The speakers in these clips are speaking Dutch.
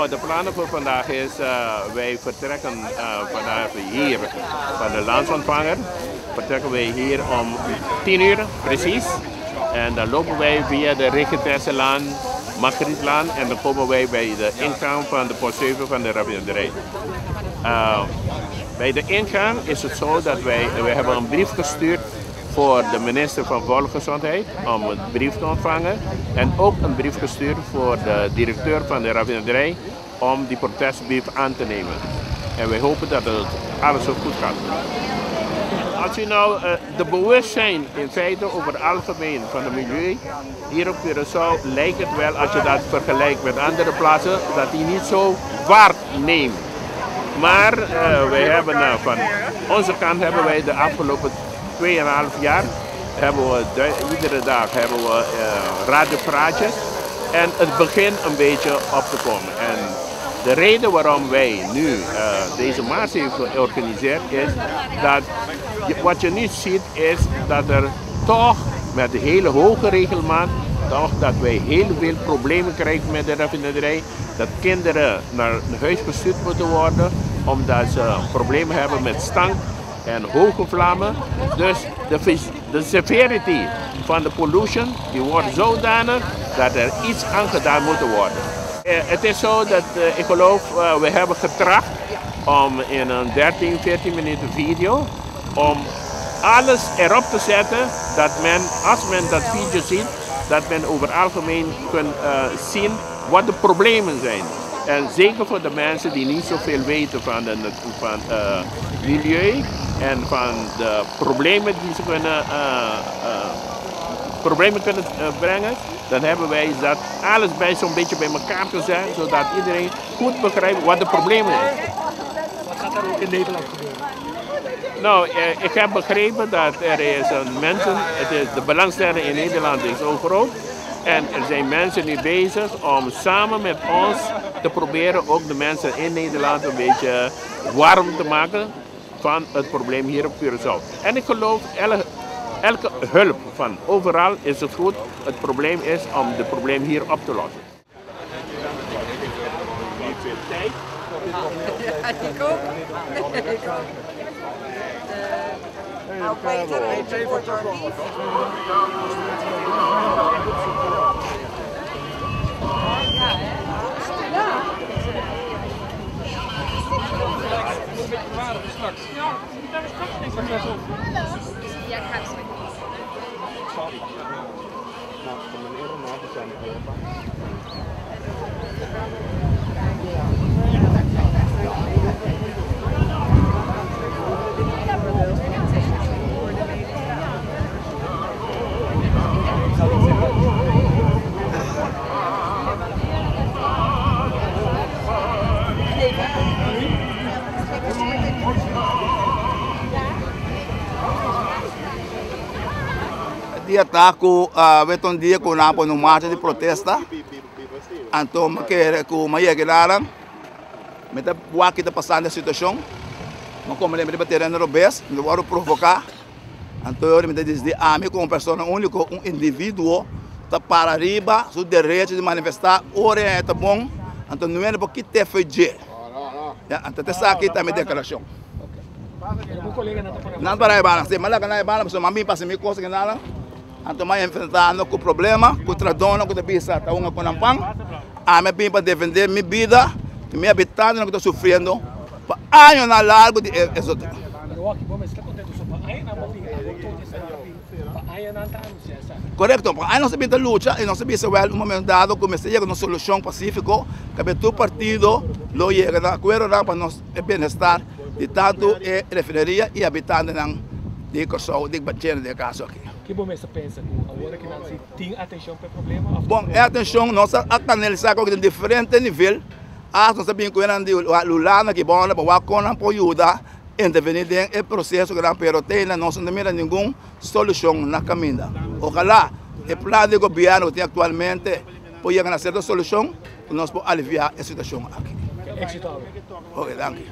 Nou, de plannen voor vandaag is, wij vertrekken vandaag hier van de landsontvanger. Vertrekken wij hier om 10 uur precies. En dan lopen wij via de Rigentesselaan, Margrietlaan en dan komen wij bij de ingang van de post 7 van de raffinaderij. Bij de ingang is het zo dat wij hebben een brief gestuurd voor de minister van Volksgezondheid om een brief te ontvangen. En ook een brief gestuurd voor de directeur van de raffinaderij om die protestbrief aan te nemen. En wij hopen dat alles zo goed gaat. Als u nou de bewustzijn in feite over het algemeen van het milieu hier op Curaçao lijkt het wel, als je dat vergelijkt met andere plaatsen, dat die niet zo waarneemt. Maar wij hebben van onze kant hebben wij de afgelopen 2,5 jaar iedere dag hebben we radiopraatjes en het begint een beetje op te komen. En de reden waarom wij nu deze mars heeft georganiseerd is dat wat je nu ziet is dat er toch met de hele hoge regelmaat toch dat wij heel veel problemen krijgen met de raffinaderij. Dat kinderen naar huis gestuurd moeten worden omdat ze problemen hebben met stank en hoge vlammen. Dus de severity van de pollution die wordt zodanig dat er iets aan gedaan moet worden. Het is zo dat ik geloof, we hebben getracht om in een 13, 14 minuten video om alles erop te zetten dat men, als men dat video ziet, dat men over het algemeen kan zien wat de problemen zijn. En zeker voor de mensen die niet zoveel weten van het milieu en van de problemen die ze kunnen brengen, dan hebben wij dat alles bij zo'n beetje bij elkaar gezet, zodat iedereen goed begrijpt wat de problemen is. Wat gaat er ook in Nederland gebeuren? Nou, ik heb begrepen dat er is de belangstelling in Nederland is zo groot. En er zijn mensen nu bezig om samen met ons te proberen ook de mensen in Nederland een beetje warm te maken van het probleem hier op Curaçao. En ik geloof, elke hulp van overal is het goed. Het probleem is om het probleem hier op te lossen. Niet veel tijd. Ik ook. Nou, Peter, even voor het lief. Ja, ik ga het zo. Sorry. Nou, voor meneer en maat zijn dia taku weton dia ko na po no marcha de protesta anto makere ko mayege daran meta boa que tá passando a situação não como lembra bater no robes no varo provocar anto eu me diz de ame como pessoa única indivíduo tá para arriba seu direito de manifestar ora é tá bom anto não é porque te foi je ya anto te aqui tá me declaração não para ibana se malaga na ibana so mami passa me coisa que nada anto mais enfrentando com problema com tradona com bisa tá uma com nampang a me bem para defender minha vida que minha habitante não está sofrendo para anos na largo de exoto correto para aí não se pinta luta e não se bisa well um momento dado comecei a uma solução pacífica que todo partido lo llega a acordo para nós bem-estar de tanto refinaria e habitantes de Curaçao de Bacena de caso aqui. Que bom você pensa agora que não se tem atenção para o problema? Bom, é atenção nossa a analisar com diferente nível. Nós sabemos que o lado que bom para o conan para ajudar intervenir no processo que não tem não se tem nenhuma solução na caminho. Ojalá o plano de governo que tem atualmente pode chegar a certa solução que nós podemos aliviar a situação aqui. Éxito. Ok, danke.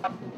Vamos,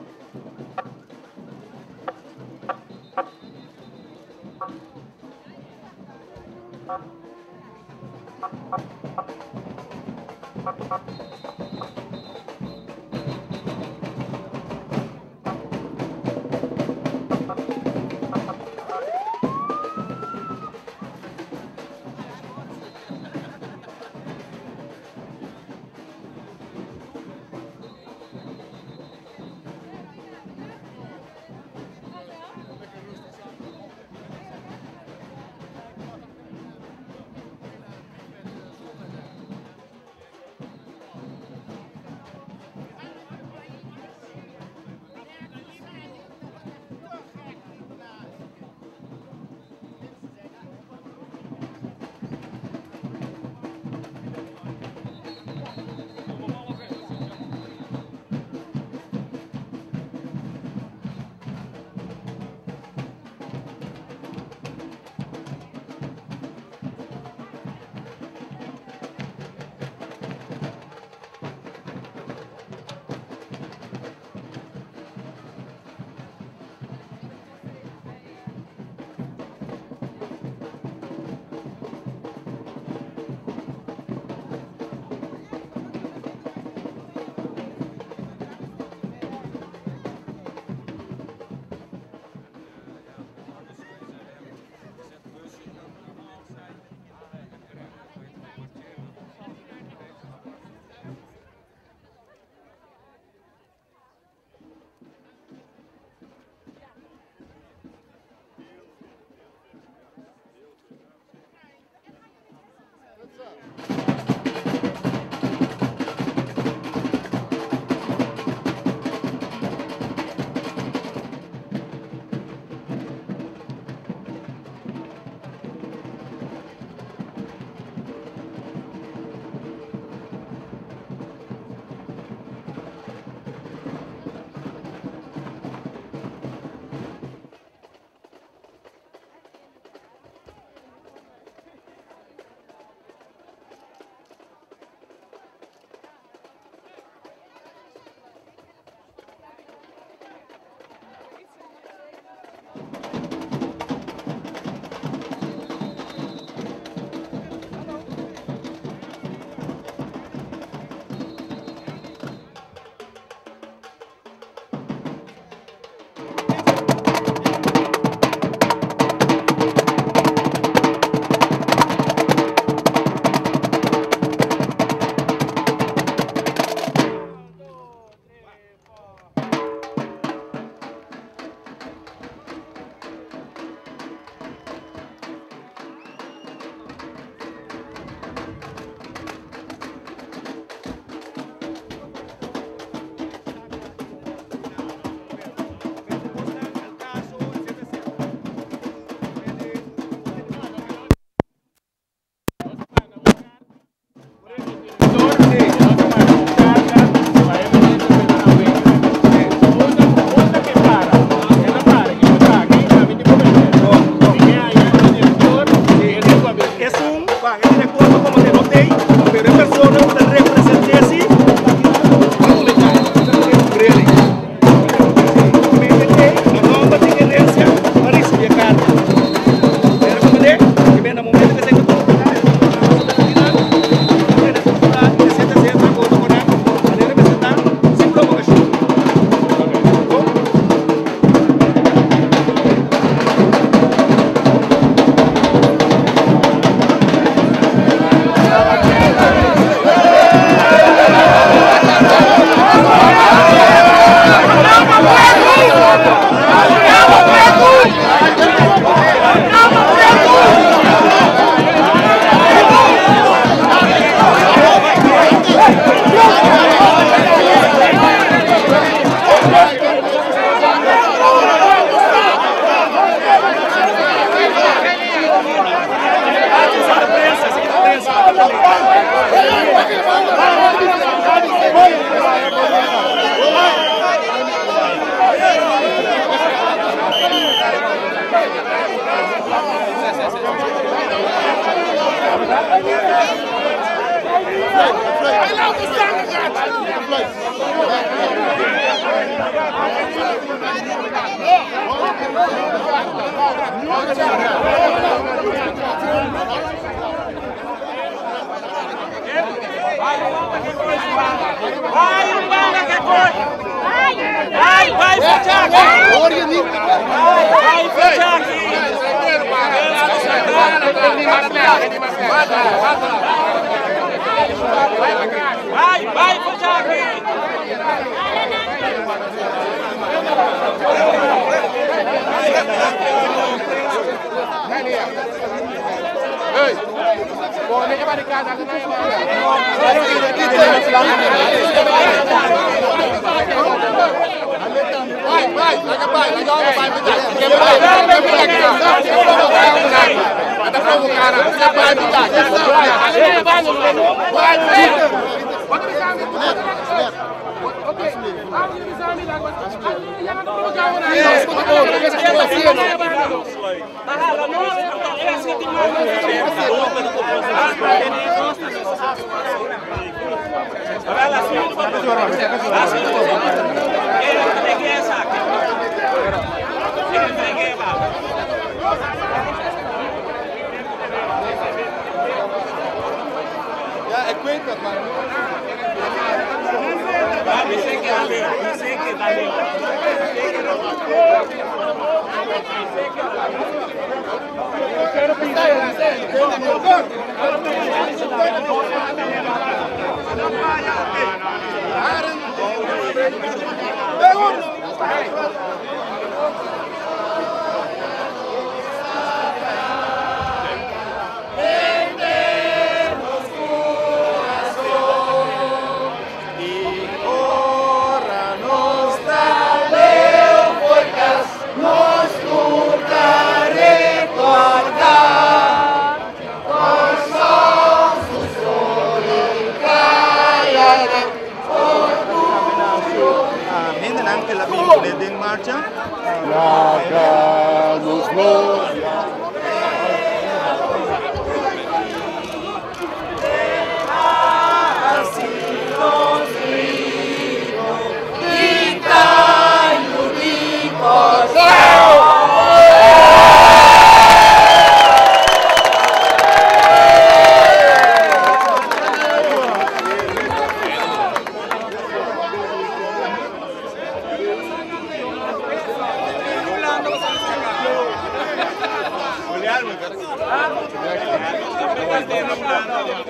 Ja, ik weet dat, maar...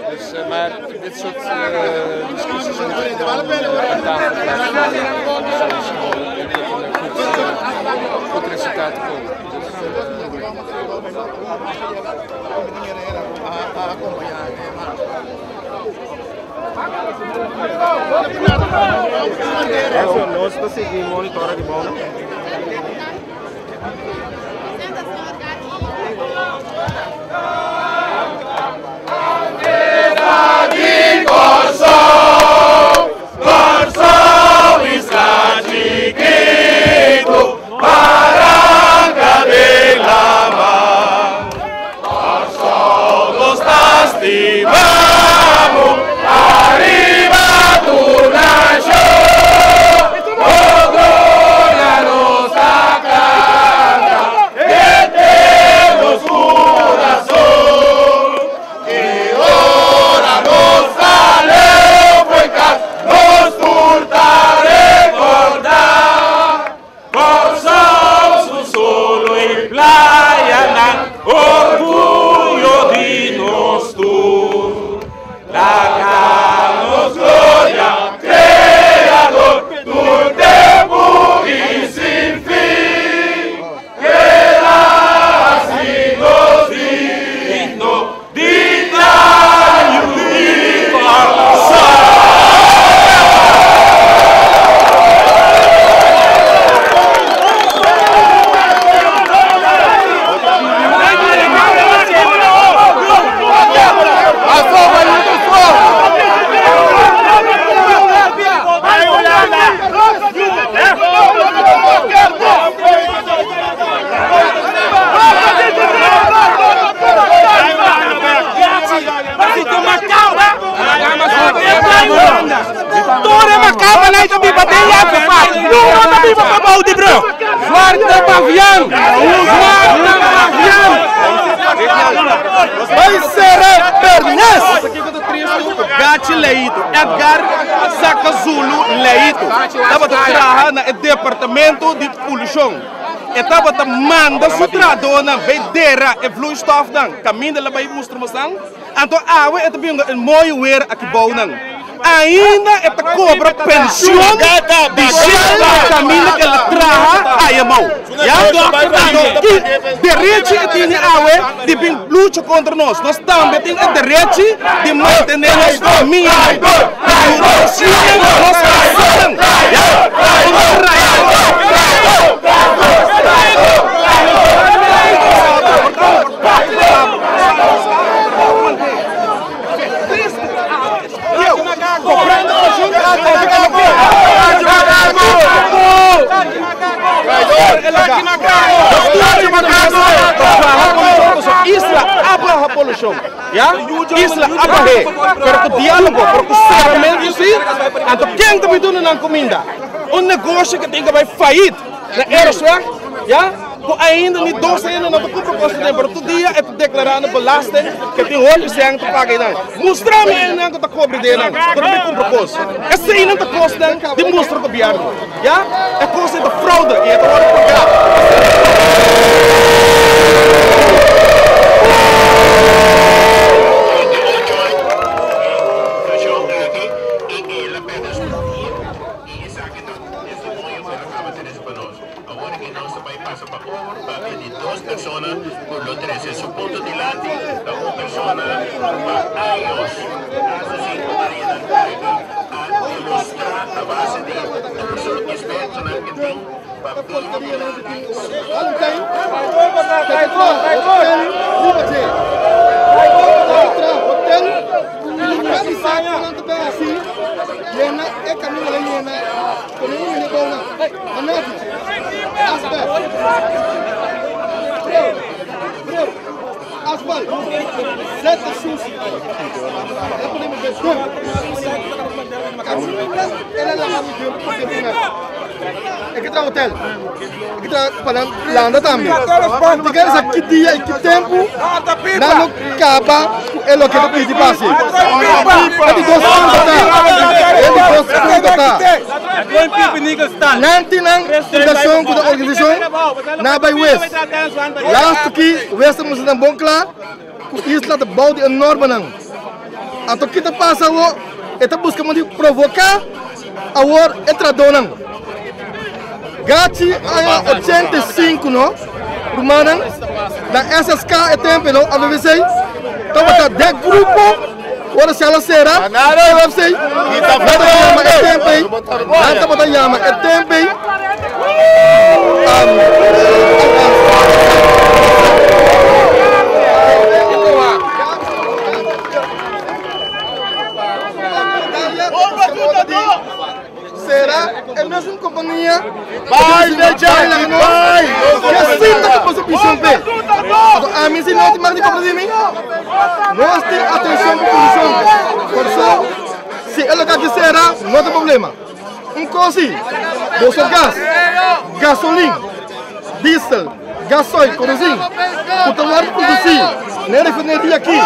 Dus, maar dit soort discussies zijn niet goed resultaat te komen. Adesso segui monitora di buono. Arriba tu nación, oh gloria a Edgar Saka Zulu Leito. Estava trabalhando no departamento de poluição. Estava mandando sutradona vedera e vloeistof dan. Caminho lá vai mostrar mostrando. Então a é também um mooi weer aqui bouwen. Ainda é para cobrar pensão de gente caminho que ele traga aí a mão. Direito é tem a de bem luta contra nós. Nós também temos o direito de manter nossa família. Isla abra a poluição, ya? Isla abra pero o diálogo, porque sinceramente sim, então quem também dono na comida, negócio que tem que vai falir, na Aeroswag, ya? Ainda nem 12 anos não tem proposta de para todo dia é declarando belasting que tem olhos sem te pagar não. Mostrar-me ainda que está cobre de não, também com propósito. Esse ainda está costa de mostrar o governo, ya? É coisa de fraude e é de hora pagar. Por lo 13 su punto de lati, la una persona para ellos, así podrían a ilustrar la base de la persona que espera que tem Asfal, zet de soes. Ik ga hotel. Ik ga para landa também. Ik ga aqui dia e que tempo. Na no caba é lo que eu pedi passe. Ele gosta. Nanti nang fundação da organização na by West. Last aqui West nos dá bom claro. Isla de bouw die enorme nang. Então kita passa o eta busca de provocar a war etradonang. Gati aya 85 no Rumanan na SSK é tempo no AVC. Então tá de grupo ora se ela será na AVC. Kita fama é tempo. Nanta bota yama é tempo. Será a mesma companhia? Vai, vai! Que sinta que você precisa ver. A mim se não tem mais de comprar de mim. Nós temos atenção para a produção. Por isso, se ela quer será, não tem problema. Coisa, bolsa gás, gasolina, diesel, gasóleo, cozinha. O trabalho de produzir, nem refinaria aqui.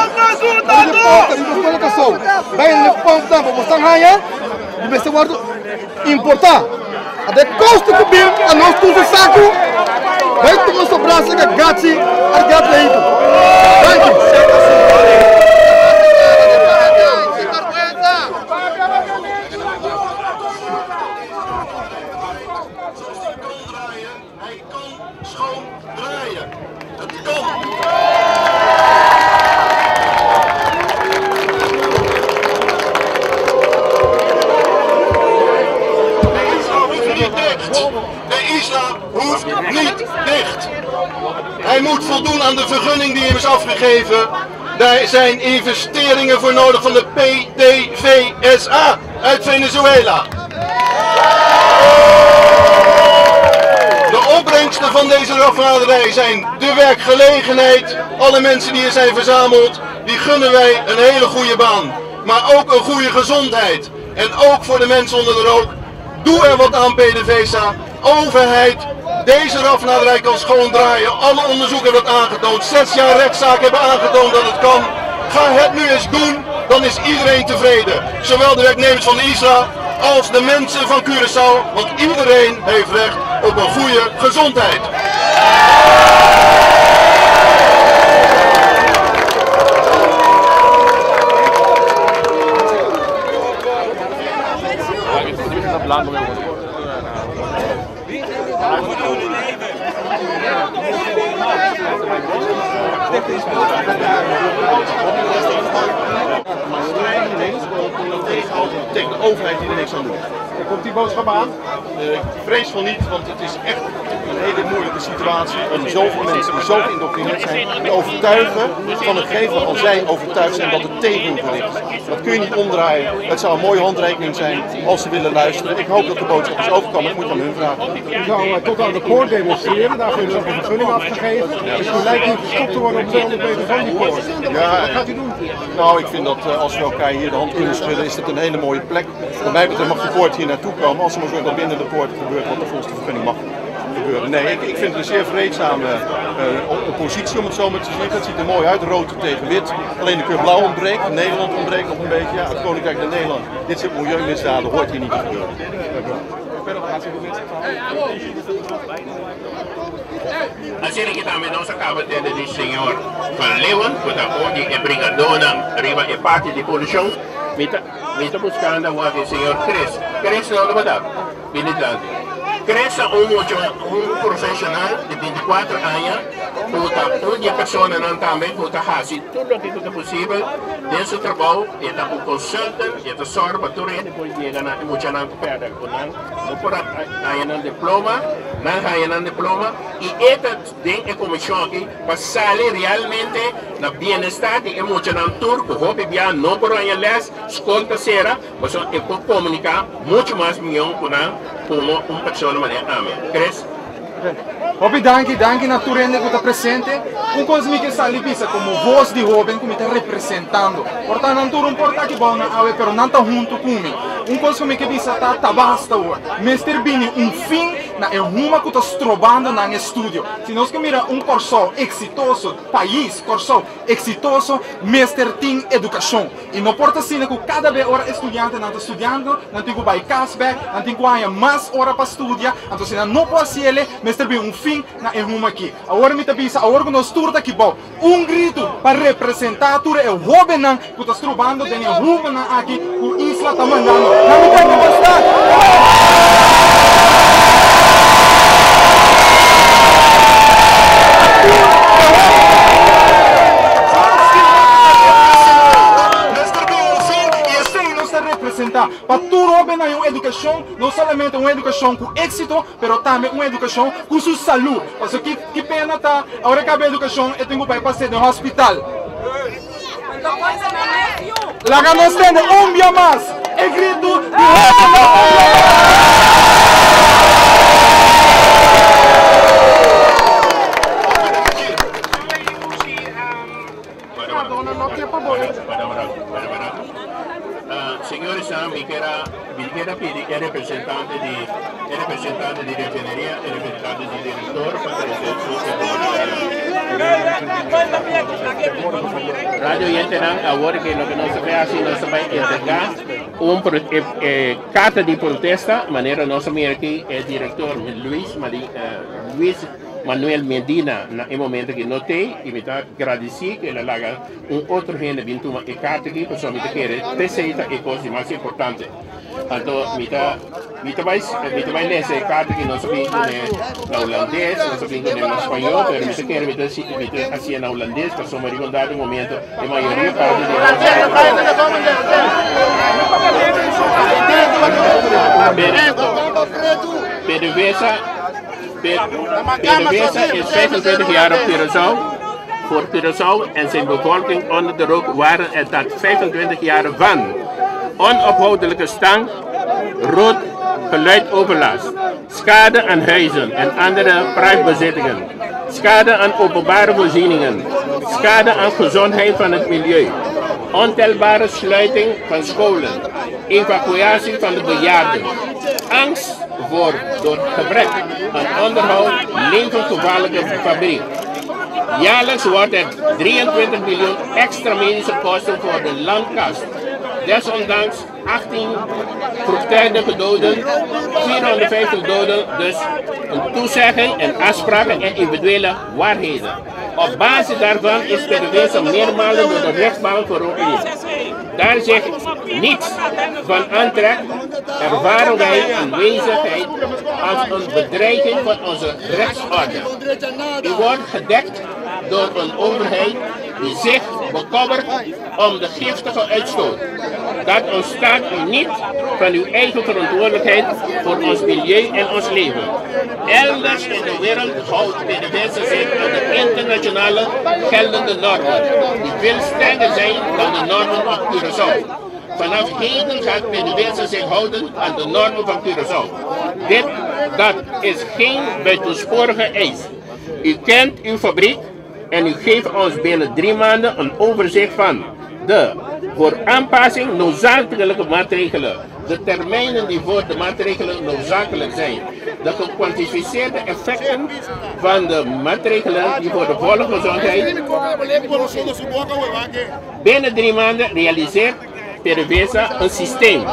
Ele colocação. Vai no ponto para mostrar raia. E você guarda importar. Até custo que bem a nós tudo saco. Vai tomar seu braço que gati, a gata aí. Thank you. De isla hoeft niet dicht. Hij moet voldoen aan de vergunning die hem is afgegeven. Daar zijn investeringen voor nodig van de PDVSA uit Venezuela. De opbrengsten van deze raffinaderij zijn de werkgelegenheid. Alle mensen die hier zijn verzameld, die gunnen wij een hele goede baan. Maar ook een goede gezondheid. En ook voor de mensen onder de rook. Doe er wat aan PDVSA. Overheid, deze raffinaderij kan schoondraaien. Alle onderzoeken hebben dat aangetoond. 6 jaar rechtszaak hebben aangetoond dat het kan. Ga het nu eens doen. dan is iedereen tevreden. Zowel de werknemers van ISRA als de mensen van Curaçao, want iedereen heeft recht op een goede gezondheid. Tegen de overheid die er niks aan doet. Komt die boodschap aan? Ik vrees van niet, want het is echt een hele moeilijke situatie om zoveel mensen die zo geïndoctrineerd zijn te overtuigen van hetgeen waarvan zij overtuigd zijn dat het tegen hun is. Dat kun je niet omdraaien. Het zou een mooie handrekening zijn als ze willen luisteren. Ik hoop dat de boodschap is overkomen, ik moet aan hun vragen. U zou tot aan de poort demonstreren, daarvoor heeft u ook een vergunning afgegeven. Dus u lijkt niet gestopt te worden op 200 meter van die poort. Ja, wat gaat u doen? Nou, ik vind dat als we elkaar hier de hand kunnen schudden, is het een hele mooie plek. Wat mij betreft mag de poort hier naartoe komen, als er maar zorgt dat binnen de poort gebeurt wat er volgens de vergunning mag gebeuren. Nee, ik vind het een zeer vreedzame positie om het zo maar te zien. Het ziet er mooi uit, rood tegen wit. Alleen de kleur blauw ontbreekt, Nederland ontbreekt nog een beetje. Ja, het Koninkrijk van Nederland, dit soort milieumisdaden hoort hier niet te gebeuren. Así que también nos acaba de decir el señor Van Leeuwen, que hoy es brigadona, arriba es parte de polución. Mita buscando a el señor Chris. Chris no lo va a dar. Chris es un profesional de 24 años, una persona también que hace todo lo que es posible de su trabajo, y está un consultant, y está sordo para todo el mundo, y gana mucha nada para no por un diploma, no un diploma, y esta de comisión aquí para salir realmente el bienestar de mucha turco, porque ya no por una les, escolta será, pues es comunicar mucho más millón como una persona maneja. ¿Crees? Hopi danki na Turende que está presente. Un cosa que está lipisa como voz de joven que me está representando. Portanto, não tudo importa que bom na ave, pero não está junto comigo. Un cosa que bisa tá basta hoje. Mister Bini fim na uma que está trovando na estúdio. Se nós que mira corso exitoso, país corso exitoso, Mister tem educação. E não importa se que cada vez hora estudante não está estudando, não tem que vai cashback, não tem que ganhar mais hora para estudar. Então se não pode ser Mister Bini fim na uma aqui. Agora me tá bisa, agora nós turta que bom. Grito para representar tudo é jovem que está trovando de uma aqui, o Isla está mandando. Não me tem que gostar. Para tu Robin hay una educación, no solamente una educación con éxito, pero también una educación con su salud. Porque que pena está, ahora que hay educación, yo tengo para pasar en el hospital. La ganas de un día más, el grito de Señores, mi quiera pedir el representante de refinería, el representante del director para Radio Yentenang, ahora que lo que no se ve así, no se va a entregar carta de protesta, manera no se mira aquí el director Luis Manuel Medina, en el momento que noté, y me está agradecido que le haga un otro gente de Bintuma y carta aquí, pues me quiere presenta y cosas más importantes. Entonces, me va a leer esa carta que no se ve con el holandés, no se ve con el español, pero me quiere así en holandés, pues me va a dar un momento de mayoría parte de PDVSA is 25 jaar op Curaçao. Voor Curaçao en zijn bevolking onder de rook waren het dat 25 jaar van onophoudelijke stank, rood, geluidoverlast, schade aan huizen en andere privébezittingen, schade aan openbare voorzieningen, schade aan gezondheid van het milieu, ontelbare sluiting van scholen, evacuatie van de bejaarden, angst voor door gebrek aan onderhoud levensgevaarlijke fabriek, Jaarlijks wordt er 23 miljoen extra medische kosten voor de landkast. Desondanks 18 vroegtijdige doden, 450 doden, dus een toezegging en afspraken en individuele waarheden. Op basis daarvan is PDVSA meermalen door de rechtbank veroordeeld. Daar zich niets van aantrekt, ervaren wij aanwezigheid als een bedreiging van onze rechtsorde. U wordt gedekt door een overheid die zich bekommert om de giftige uitstoot. Dat ontstaat u niet van uw eigen verantwoordelijkheid voor ons milieu en ons leven. Elders in de wereld houdt PDVSA zich aan de internationale geldende normen, die veel strenger zijn dan de normen op Curaçao. Vanaf heden gaat PDVSA zich houden aan de normen van Curaçao. Dat is geen buitensporige eis. U kent uw fabriek en u geeft ons binnen 3 maanden een overzicht van de voor aanpassing noodzakelijke maatregelen, de termijnen die voor de maatregelen noodzakelijk zijn, de gekwantificeerde effecten van de maatregelen die voor de volksgezondheid. Binnen 3 maanden realiseert PDVSA een systeem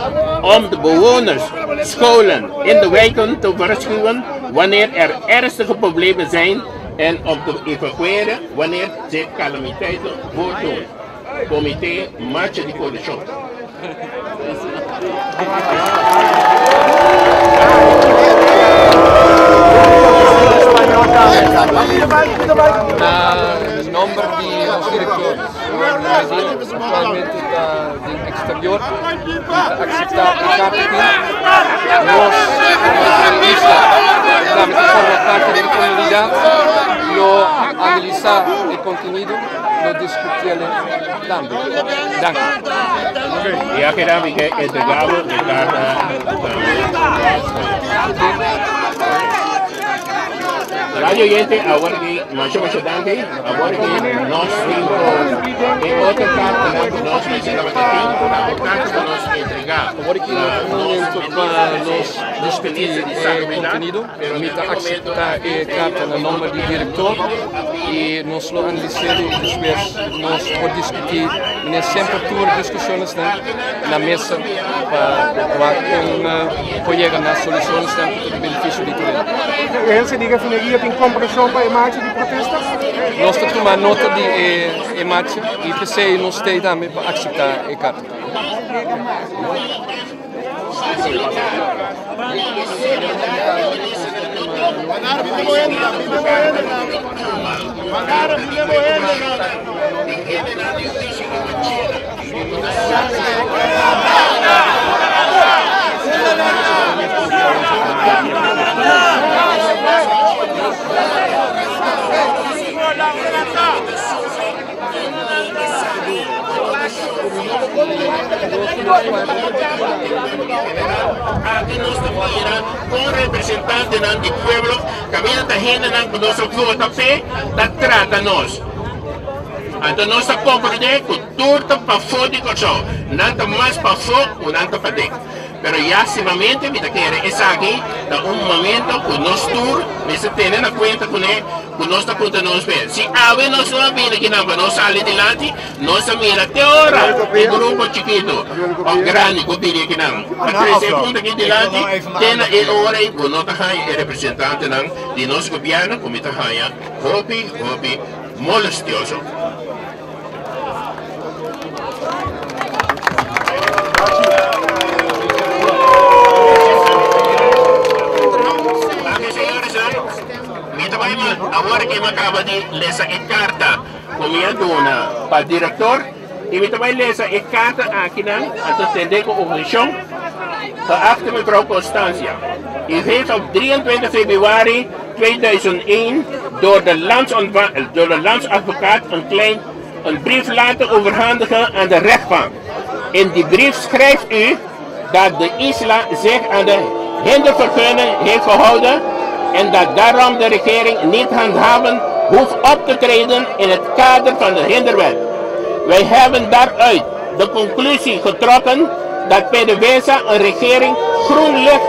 om de bewoners, scholen in de wijken te waarschuwen wanneer er ernstige problemen zijn en om te evacueren wanneer zich calamiteiten voordoen. Comité Marcha de Coalición. El nombre de los directores actualmente del exterior aceptar la carta los forma parte de la comunidad, lo analizar el contenido, lo discutir también. Danke. Ya queda que entregamos de carta. Radio oyente, ahora que mucho danke, ahora que nos dijo en otra carta que nos mencionaba aquí, la carta que nos entregaba. Ahora que nos discutir el contenido, permita aceptar la carta en el nombre del director y nos lo analizar y después nos por discutir en siempre tuve discusiones en la mesa para llegar a las soluciones para el beneficio de todos. Ele se diga que tem compreensão para a marcha de protesta? Nós temos tomar nota de marcha e pensei nós temos também para aceitar a carta. Aquí nos toca con representantes del pueblo, camina tajena con nuestro flota fe, la trata nos. Então nós estamos compreendendo que tudo para fora de Curaçao, nada mais para fora, nada para dentro. Pero ya simamente me quer estar aqui, da momento que nós tour, me se tem na conta com ele, que nós está contando nos pés. Se ave nós não abrir aqui não, nós sair de lá, nós mira até hora, um grupo chiquito, ou grande que viria aqui não. A 3 segundos aqui de lá, tem a hora e nós está aí representante não, de nosso governo, como está aí, hobby, molestioso. Agora que me acaba de ler essa carta comigo para o diretor e me também ler essa carta aqui na atender com a organização da acta mevrouw Constantia. U heeft op 23 februari 2001 door de landsadvocaat een brief laten overhandigen aan de rechtbank. In die brief schrijft u dat de isla zich aan de hindervergunning heeft gehouden en dat daarom de regering niet handhaven hoeft op te treden in het kader van de hinderwet. Wij hebben daaruit de conclusie getrokken dat PDVSA een regering groen licht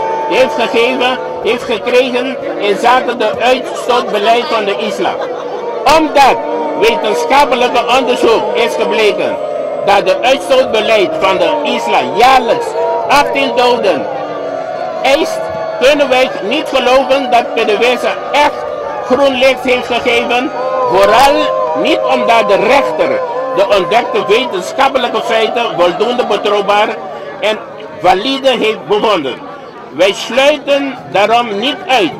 heeft gekregen in zaken de uitstootbeleid van de isla. Omdat wetenschappelijke onderzoek is gebleken dat de uitstootbeleid van de isla jaarlijks 18 doden eist, kunnen wij niet geloven dat PDVSA echt groen licht heeft gegeven, vooral niet omdat de rechter de ontdekte wetenschappelijke feiten voldoende betrouwbaar en valide heeft bevonden. Wij sluiten daarom niet uit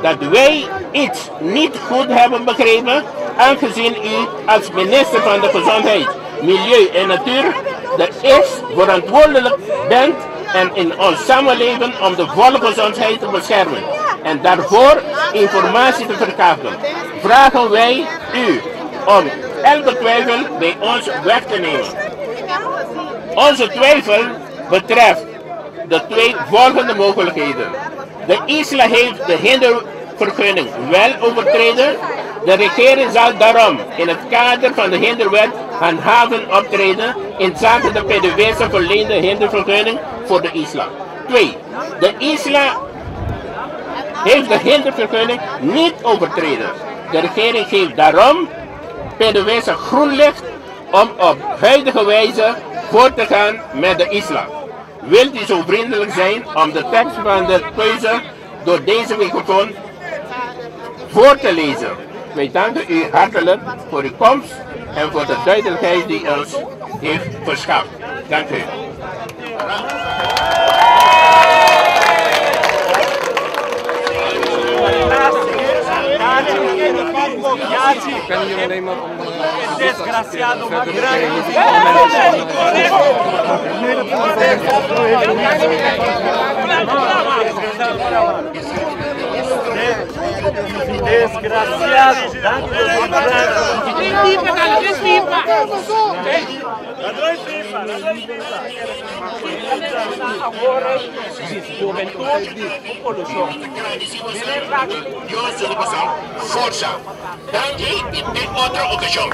dat wij iets niet goed hebben begrepen, aangezien u als minister van de Gezondheid, Milieu en Natuur de eerst verantwoordelijk bent en in ons samenleven om de volksgezondheid te beschermen en daarvoor informatie te verkaffen, vragen wij u om elke twijfel bij ons weg te nemen. Onze twijfel betreft de twee volgende mogelijkheden. De isla heeft de hindervergunning wel overtreden. De regering zal daarom in het kader van de hinderwet handhaven optreden in zaken de PDVSA verleende hindervergunning voor de isla. 2. De isla heeft de hindervergunning niet overtreden. De regering geeft daarom PDVSA groen licht om op huidige wijze voort te gaan met de isla. Wilt u zo vriendelijk zijn om de tekst van de keuze door deze microfoon voor te lezen? Wij danken u hartelijk voor uw komst en voor de duidelijkheid die ons heeft verschaft. Dank u. Kan jullie nemen om desgraciado más Forza, danke in otra ocasión.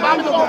Vamos